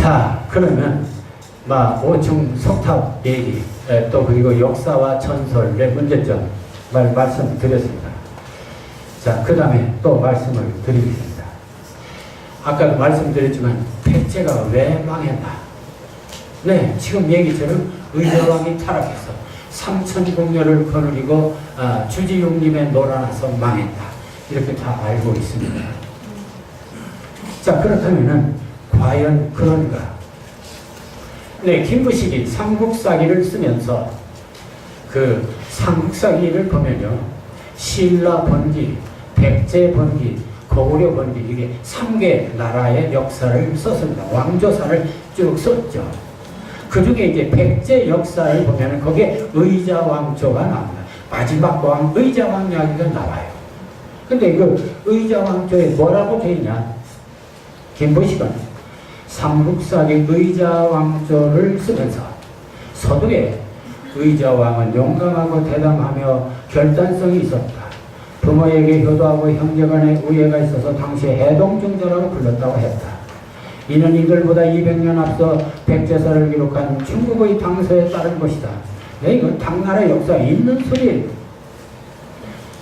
자, 그러면 오중 석탑 얘기, 또 그리고 역사와 전설의 문제점 말씀드렸습니다. 자, 그 다음에 또 말씀을 드리겠습니다. 아까도 말씀드렸지만 백제가 왜 망했나? 네, 지금 얘기처럼 의자왕이 타락해서 삼천공녀를 거느리고 주지용님의 노란아서 망했다. 이렇게 다 알고 있습니다. 자, 그렇다면은 과연 그런가? 네, 김부식이 삼국사기를 쓰면서 그 삼국사기를 보면요, 신라 번기, 백제 번기, 고구려 번기, 이게 3개 나라의 역사를 썼습니다. 왕조사를 쭉 썼죠. 그 중에 이제 백제 역사를 보면은 거기에 의자왕조가 나옵니다. 마지막 왕 의자왕 이야기가 나와요. 근데 그 의자왕조에 뭐라고 되어 있냐? 김부식은 삼국사기 의자왕조를 쓰면서 서두에 의자왕은 용감하고 대담하며 결단성이 있었다. 부모에게 효도하고 형제간의 우애가 있어서 당시에 해동중조라고 불렀다고 했다. 이는 이들보다 200년 앞서 백제사를 기록한 중국의 당서에 따른 것이다. 네, 이건 당나라 역사에 있는 소리예요.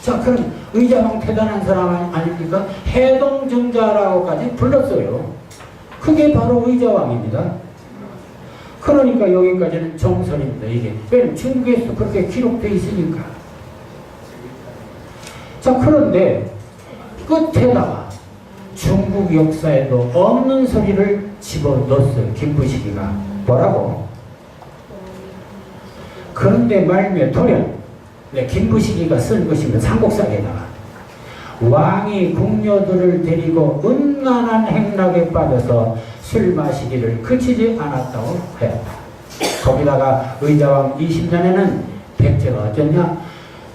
자, 그럼 의자왕 대단한 사람 아닙니까? 해동정자라고까지 불렀어요. 그게 바로 의자왕입니다. 그러니까 여기까지는 정설입니다. 이게 왜냐면 중국에서 그렇게 기록되어 있으니까. 자, 그런데 끝에다가 중국 역사에도 없는 소리를 집어넣었어요. 김부식이가. 뭐라고? 그런데 말미에 돌연, 네, 김부식이가 쓴 것입니다. 삼국사기에다가 왕이 궁녀들을 데리고 음란한 행락에 빠져서 술 마시기를 그치지 않았다고 했다. 거기다가 의자왕 20년에는 백제가 어쩌냐?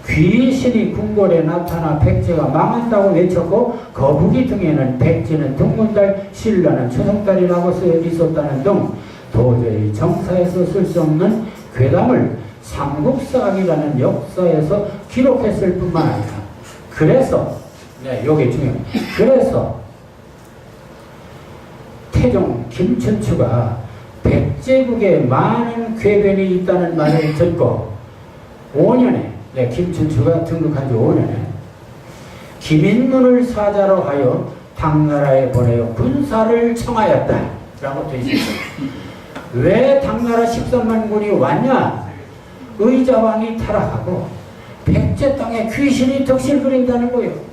귀신이 궁궐에 나타나 백제가 망한다고 외쳤고 거북이 등에는 백제는 등문달, 신라는 추석달이라고 쓰여 있었다는 등 도저히 정사에서 쓸 수 없는 괴담을 삼국사기라는 역사에서 기록했을 뿐만 아니라, 그래서 네, 요게 중요합니다. 그래서 태종 김춘추가 백제국에 많은 궤변이 있다는 말을 듣고 5년에, 네, 김춘추가 등극한 지 5년에 김인문을 사자로 하여 당나라에 보내어 군사를 청하였다 라고 되어 있습니다. 왜 당나라 13만 군이 왔냐? 의자왕이 타락하고 백제 땅에 귀신이 덕실 부린다는 거예요.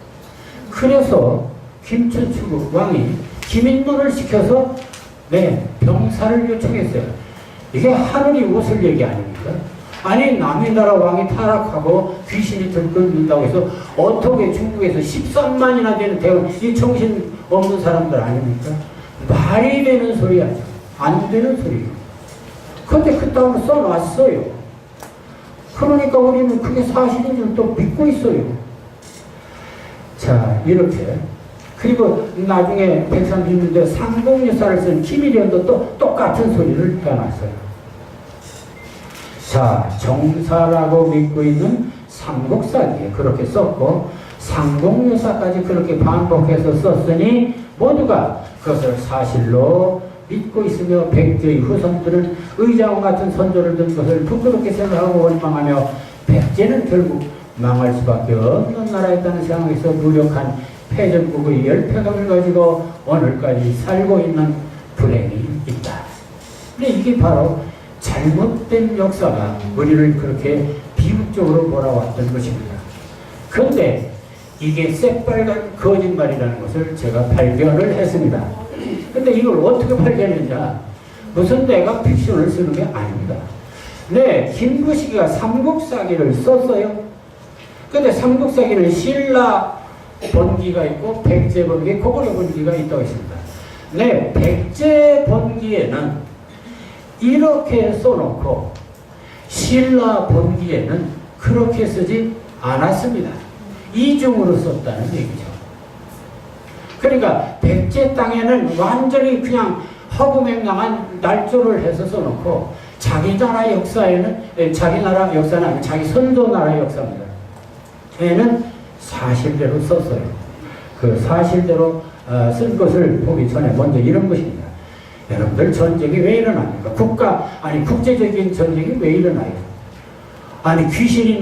그래서 김춘추 왕이 김인문을 시켜서 네, 병사를 요청했어요. 이게 하늘이 웃을 얘기 아닙니까? 아니, 남의 나라 왕이 타락하고 귀신이 들끓는다고 해서 어떻게 중국에서 13만이나 되는 대원, 이 정신 없는 사람들 아닙니까? 말이 되는 소리 아니죠. 안 되는 소리예요. 그런데 그따위로 써놨어요. 그러니까 우리는 그게 사실인 줄 또 믿고 있어요. 자, 이렇게. 그리고 나중에 130년대 상봉유사를 쓴 김일현도 또 똑같은 소리를 해놨어요. 자, 정사라고 믿고 있는 삼국사기에 그렇게 썼고 상봉유사까지 그렇게 반복해서 썼으니 모두가 그것을 사실로 믿고 있으며 백제의 후손들은 의자왕 같은 선조를 둔 것을 부끄럽게 생각하고 원망하며 백제는 결국 망할 수밖에 없는 나라였다는 상황에서 무력한 패전국의 열패감을 가지고 오늘까지 살고 있는 불행이 있다. 근데 이게 바로 잘못된 역사가 우리를 그렇게 비극적으로 몰아왔던 것입니다. 그런데 이게 새빨간 거짓말이라는 것을 제가 발견을 했습니다. 근데 이걸 어떻게 발견했냐? 무슨 내가 픽션을 쓰는 게 아닙니다. 네, 김부식이가 삼국사기를 썼어요. 근데 삼국사기는 신라 번기가 있고 백제 번기, 고구려 번기가 있다고 했습니다. 네, 백제 번기에는 이렇게 써놓고 신라 번기에는 그렇게 쓰지 않았습니다. 이중으로 썼다는 얘기죠. 그러니까 백제 땅에는 완전히 그냥 허구맹랑한 날조를 해서 써놓고 자기 나라 역사에는, 자기 나라 역사는 아니고 자기 선조 나라 역사입니다. 에는 사실대로 썼어요. 그 사실대로 쓴 것을 보기 전에 먼저 이런 것입니다. 여러분들 전쟁이 왜 일어납니까? 국제적인 전쟁이 왜 일어나요? 아니 귀신이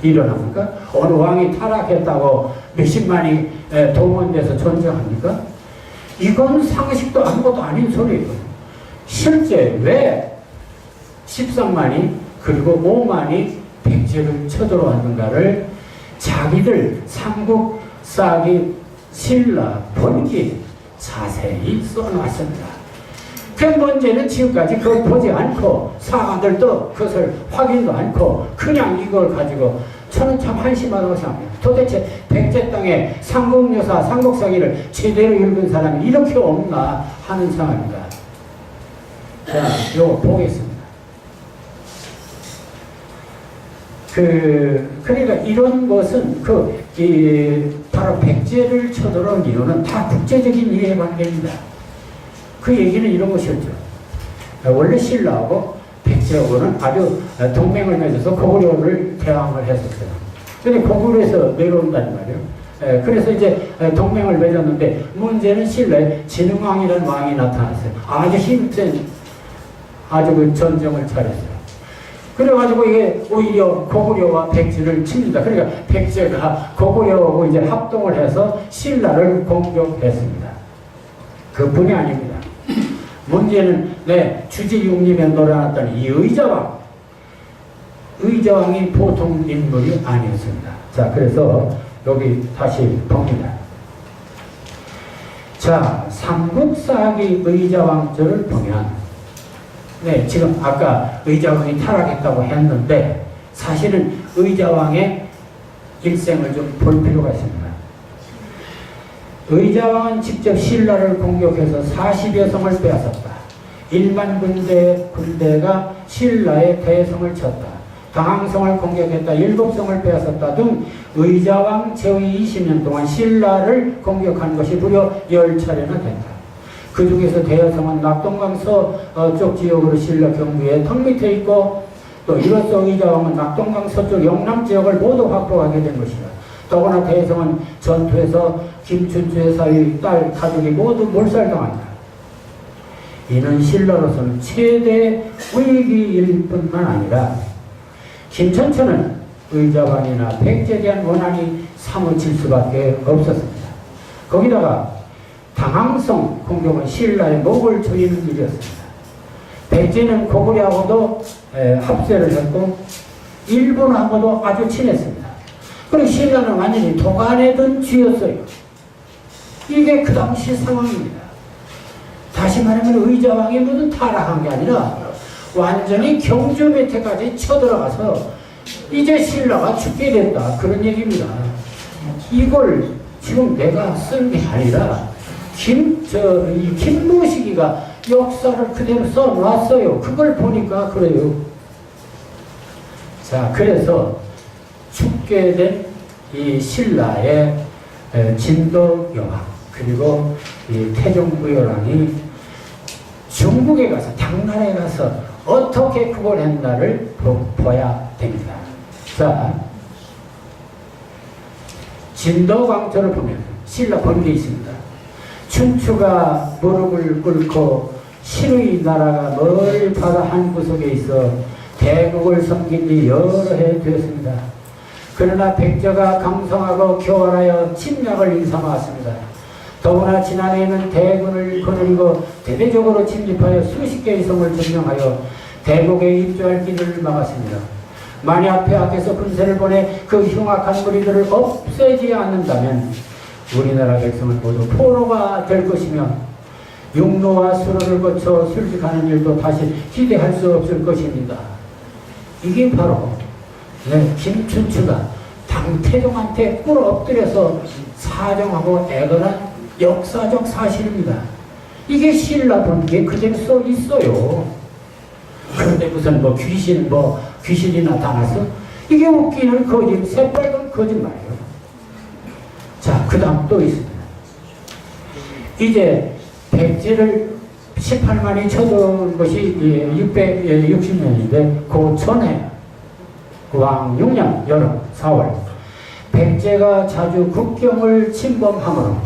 일어납니까? 어느 왕이 타락했다고 몇십만이 동원돼서 전쟁합니까? 이건 상식도 아무것도 아닌 소리예요. 실제 왜 13만이 그리고 5만이 백제를 쳐들어왔는가를 자기들 삼국 사기 신라 번기 자세히 써놨습니다. 그 문제는 지금까지 그걸 보지 않고 사관들도 그것을 확인도 않고 그냥 이걸 가지고 저는 참 한심하다고 생각합니다. 도대체 백제 땅에 삼국유사, 삼국사기를 제대로 읽은 사람이 이렇게 없나 하는 상황입니다. 자, 요거 보겠습니다. 그러니까 이런 것은 바로 백제를 쳐들어온 이유는 다 국제적인 이해관계입니다. 그 얘기는 이런 것이었죠. 원래 신라하고 백제하고는 아주 동맹을 맺어서 고구려를 대항을 했었어요. 근데 고구려에서 내려온단 말이에요. 그래서 이제 동맹을 맺었는데 문제는 신라에 진흥왕이라는 왕이 나타났어요. 아주 힘센 아주 전쟁을 차렸어요. 그래가지고 이게 오히려 고구려와 백제를 칩니다. 그러니까 백제가 고구려하고 이제 합동을 해서 신라를 공격했습니다. 그뿐이 아닙니다. 문제는 주지육림에 놀아났던 이 의자왕이 보통 인물이 아니었습니다. 자, 그래서 여기 다시 봅니다. 자, 삼국사기 의자왕조를 보면 지금 아까 의자왕이 타락했다고 했는데 사실은 의자왕의 일생을 좀 볼 필요가 있습니다. 의자왕은 직접 신라를 공격해서 40여 성을 빼앗았다. 1만 군대가 신라의 대성을 쳤다. 당항성을 공격했다. 7성을 빼앗았다 등 의자왕 제위 20년 동안 신라를 공격한 것이 무려 10차례나 된다. 그 중에서 대여성은 낙동강 서쪽 지역으로 신라 경부에 턱 밑에 있고 또 이로써 의자왕은 낙동강 서쪽 영남 지역을 모두 확보하게 된 것이다. 더구나 대여성은 전투에서 김춘추의 사위 딸 가족이 모두 몰살당한다. 이는 신라로서는 최대 위기일 뿐만 아니라 김천천은 의자왕이나 백제에 대한 원한이 사무칠 수밖에 없었습니다. 거기다가 당항성 공격은 신라의 목을 조이는 일이었습니다. 백제는 고구려하고도 합세를 했고 일본하고도 아주 친했습니다. 그리고 신라는 완전히 도간에 든 쥐였어요. 이게 그 당시 상황입니다. 다시 말하면 의자왕이 무슨 타락한 게 아니라 완전히 경주 밑에까지 쳐들어가서 이제 신라가 죽게 됐다 그런 얘기입니다. 이걸 지금 내가 쓴 게 아니라 김무식이가 역사를 그대로 써놨어요. 그걸 보니까 그래요. 자, 그래서 죽게 된 이 신라의 진덕여왕 그리고 이 태종부여왕이 중국에 가서 당나라에 가서 어떻게 구걸했나를 봐야 됩니다. 자, 진덕왕조를 보면 신라 번개에 있습니다. 춘추가 무릎을 꿇고 신의 나라가 멀 바다 한 구석에 있어 대국을 섬긴 지 여러 해 되었습니다. 그러나 백제가 강성하고 교활하여 침략을 일삼아왔습니다. 더구나 지난해에는 대군을 거느리고 대대적으로 침입하여 수십 개의 성을 점령하여 대국에 입주할 길을 막았습니다. 만약 폐하께서 군세를 보내 그 흉악한 무리들을 없애지 않는다면 우리나라 백성은 모두 포로가 될 것이며 육로와 수로를 거쳐 술식하는 일도 다시 기대할 수 없을 것입니다. 이게 바로 김춘추가 당태종한테 꿇어 엎드려서 사정하고 애걸한 역사적 사실입니다. 이게 신라 번개에 그대로 써 있어요. 그런데 무슨 귀신이 나타나서 이게 웃기는 거짓, 새빨간 거짓말이에요. 자, 그 다음 또 있습니다. 이제 백제를 18만이 쳐들어온 것이 660년인데 그 전에 왕 6년 여름 4월 백제가 자주 국경을 침범함으로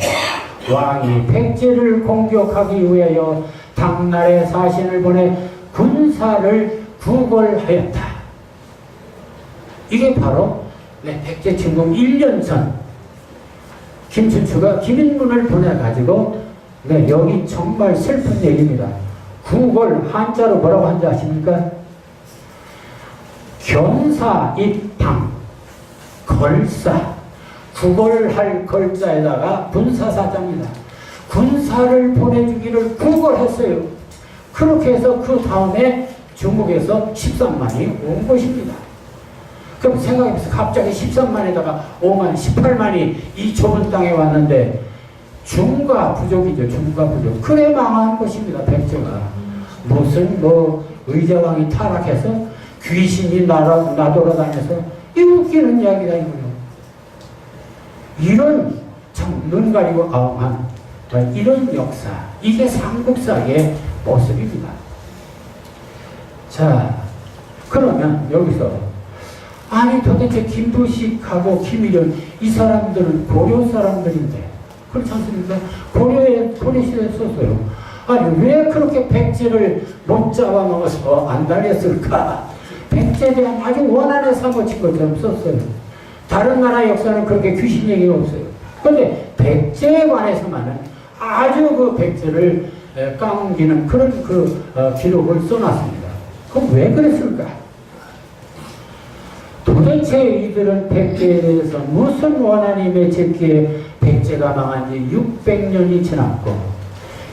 왕이 백제를 공격하기 위하여 당나라에 사신을 보내 군사를 구걸하였다. 이게 바로 백제 침공 1년 전 김춘추가 김인문을 보내가지고 여기 정말 슬픈 얘기입니다. 구걸, 한자로 뭐라고 한지 아십니까? 견사, 입당, 걸사, 구걸할 걸자에다가 군사사자입니다. 군사를 보내주기를 구걸했어요. 그렇게 해서 그 다음에 중국에서 13만이 온 것입니다. 그럼 생각해보세요. 갑자기 13만에다가 5만, 18만이 이 좁은 땅에 왔는데 중과 부족이죠. 중과 부족. 그래 망한 것입니다. 백제가. 무슨 의자왕이 타락해서 귀신이 나돌아다녀서 이 웃기는 이야기다 이거요. 이런 참 눈 가리고 아웅한 이런 역사, 이게 삼국사의 모습입니다. 자, 그러면 여기서 아니 도대체 김부식하고 김일현 이 사람들은 고려 사람들인데 그렇지 않습니까? 고려시대에 썼어요. 아니 왜 그렇게 백제를 못 잡아먹어서 안 달렸을까? 백제에 대한 아주 원한에 사무친 것처럼 썼어요. 다른 나라 역사는 그렇게 귀신 얘기가 없어요. 그런데 백제에 관해서만은 아주 그 백제를 깡기는 그런 기록을 써놨습니다. 그럼 왜 그랬을까? 도대체 이들은 백제에 대해서 무슨 원한이 맺혔기에 백제가 망한 지 600년이 지났고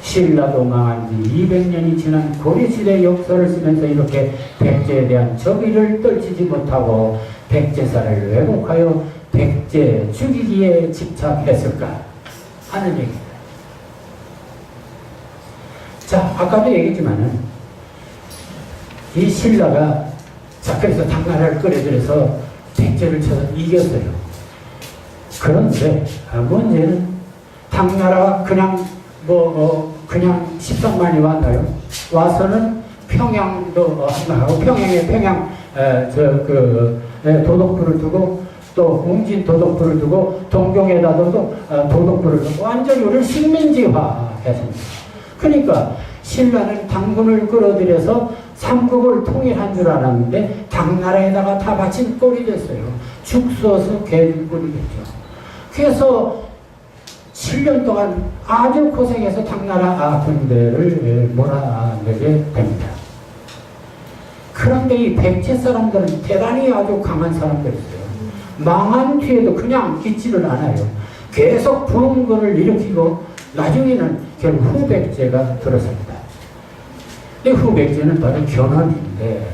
신라도 망한 지 200년이 지난 고려시대 역사를 쓰면서 이렇게 백제에 대한 적의를 떨치지 못하고 백제사를 왜곡하여 백제 죽이기에 집착했을까 하는 얘기입니다. 자, 아까도 얘기했지만은 이 신라가 그래서 당나라를 끌어들여서 백제를 쳐서 이겼어요. 그런데 문제는 당나라가 그냥 그냥 13만이 왔나요? 와서는 평양도 하고 평양에 도덕부를 두고 또 웅진 도덕부를 두고 동경에다도 도덕부를 두고 완전히 우리를 식민지화했습니다. 그러니까 신라는 당군을 끌어들여서 삼국을 통일한 줄 알았는데 당나라에다가 다 바친 꼴이 됐어요. 죽서서 개꼴이겠죠. 그래서 7년 동안 아주 고생해서 당나라 군대를 몰아내게 됩니다. 그런데 이 백제 사람들은 대단히 아주 강한 사람들이었어요. 망한 뒤에도 그냥 있지를 않아요. 계속 부흥군을 일으키고 나중에는 결국 후백제가 들어섭니다. 이 후백제는 바로 견훤인데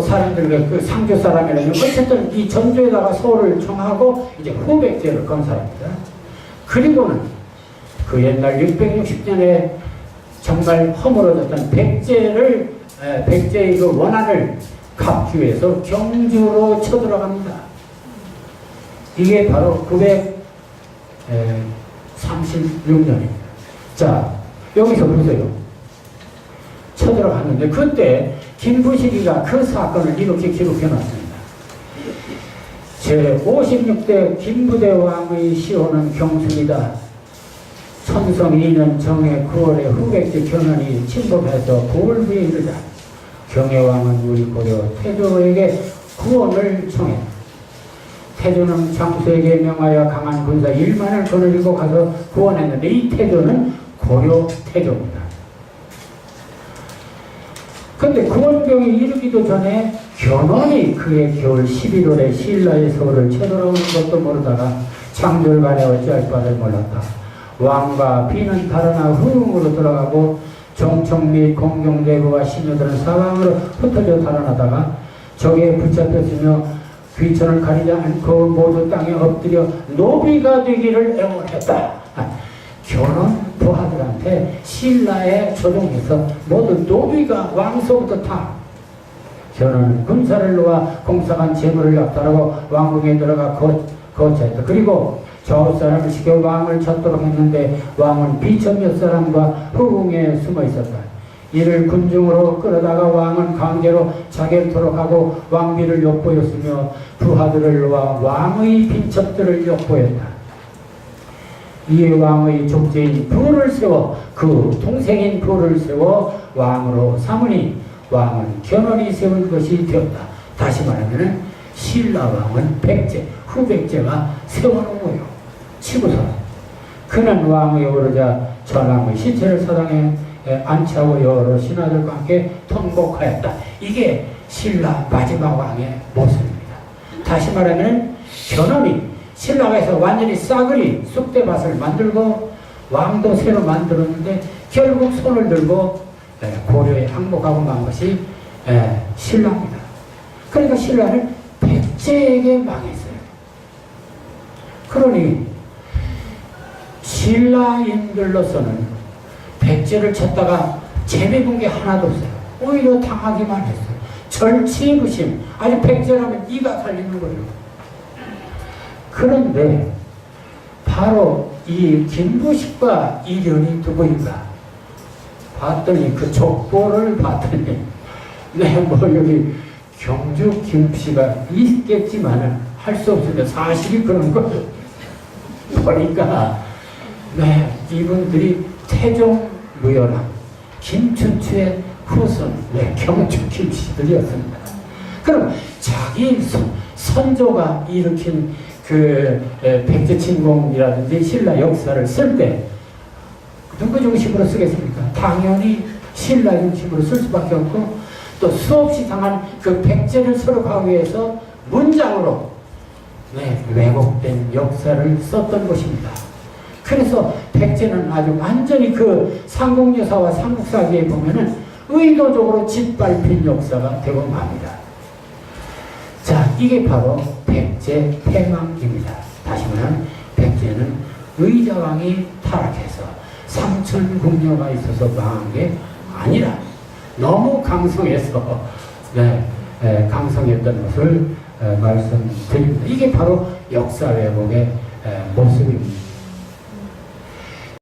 사람들 그 상조 사람이라면 어쨌든 이 전주에다가 서울을 청하고 이제 후백제를 건설합니다. 그리고는 그 옛날 660년에 정말 허물어졌던 백제의 그 원한을 갚기 위해서 경주로 쳐들어갑니다. 이게 바로 936년입니다. 자, 여기서 보세요. 쳐들어갔는데 그때 김부식이가 그 사건을 이렇게 기록해놨습니다. 제56대 김부대 왕의 시호는 경순이다. 천성 2년 정해 9월에 후백제 견훤이 침범해서 고을부에 이르자 경혜왕은 우리 고려 태조에게 구원을 청했다. 태조는 장수에게 명하여 강한 군사 1만을 거느리고 가서 구원했는데 이 태조는 고려 태조입니다. 근데 구원병이 이르기도 전에 견훤이 그의 겨울 11월에 신라의 서울을 쳐들어오는 것도 모르다가 창졸간에 어찌할 바를 몰랐다. 왕과 비는 달아나 후흥으로 들어가고 정청 및 공경대부와 신녀들은 사방으로 흩어져 달아나다가 적에 붙잡혔으며 귀천을 가리지 않고 모두 땅에 엎드려 노비가 되기를 애원했다. 견훤 부하들한테 신라에 조종해서 모두 노비가 왕소부터 타. 견훤은 군사를 놓아 공사한 재물을 약탈하고 왕궁에 들어가 거처했다. 그리고 저 사람을 시켜 왕을 찾도록 했는데 왕은 비천 몇 사람과 후궁에 숨어 있었다. 이를 군중으로 끌어다가 왕은 강제로 자결토록 하고 왕비를 욕보였으며 부하들을 놓아 왕의 빈첩들을 욕보였다. 이 왕의 족제인 부를 세워 그 동생인 부를 세워 왕으로 삼으니 왕은 견훤히 세운 것이 되었다. 다시 말하면 신라 왕은 백제, 후백제가 세워놓은 거예요. 치고서 그는 왕의 오르자 전왕의 신체를 사당에 안치하고 여러 신하들과 함께 통곡하였다. 이게 신라 마지막 왕의 모습입니다. 다시 말하면 견훤히 신라가 해서 완전히 싸그리 쑥대밭을 만들고 왕도 새로 만들었는데 결국 손을 들고 고려에 항복하고 만 것이 신라입니다. 그러니까 신라는 백제에게 망했어요. 그러니 신라인들로서는 백제를 쳤다가 재미본 게 하나도 없어요. 오히려 당하기만 했어요. 절치부심. 아니 백제라면 이가 갈리는 거예요. 그런데 바로 이 김부식과 이련이 누구인가 봤더니 그 족보를 봤더니 뭐 여기 경주 김씨가 있겠지만은 할 수 없으니까 사실이 그런 거 보니까 이분들이 태종 무열왕 김춘추의 후손 경주 김씨들이었습니다. 그럼 자기 선조가 일으킨 그 백제 침공이라든지 신라 역사를 쓸 때 누구 중심으로 쓰겠습니까? 당연히 신라 중심으로 쓸 수밖에 없고 또 수없이 당한 그 백제를 서력하기 위해서 문장으로 왜곡된 역사를 썼던 것입니다. 그래서 백제는 아주 완전히 그 삼국여사와 삼국사기에 보면은 의도적으로 짓밟힌 역사가 되고 맙니다. 자, 이게 바로 백제 패망입니다. 다시 말하면 백제는 의자왕이 타락해서 삼천궁녀가 있어서 망한 게 아니라 너무 강성해서 강성했던 것을 말씀드립니다. 이게 바로 역사 왜곡의 모습입니다.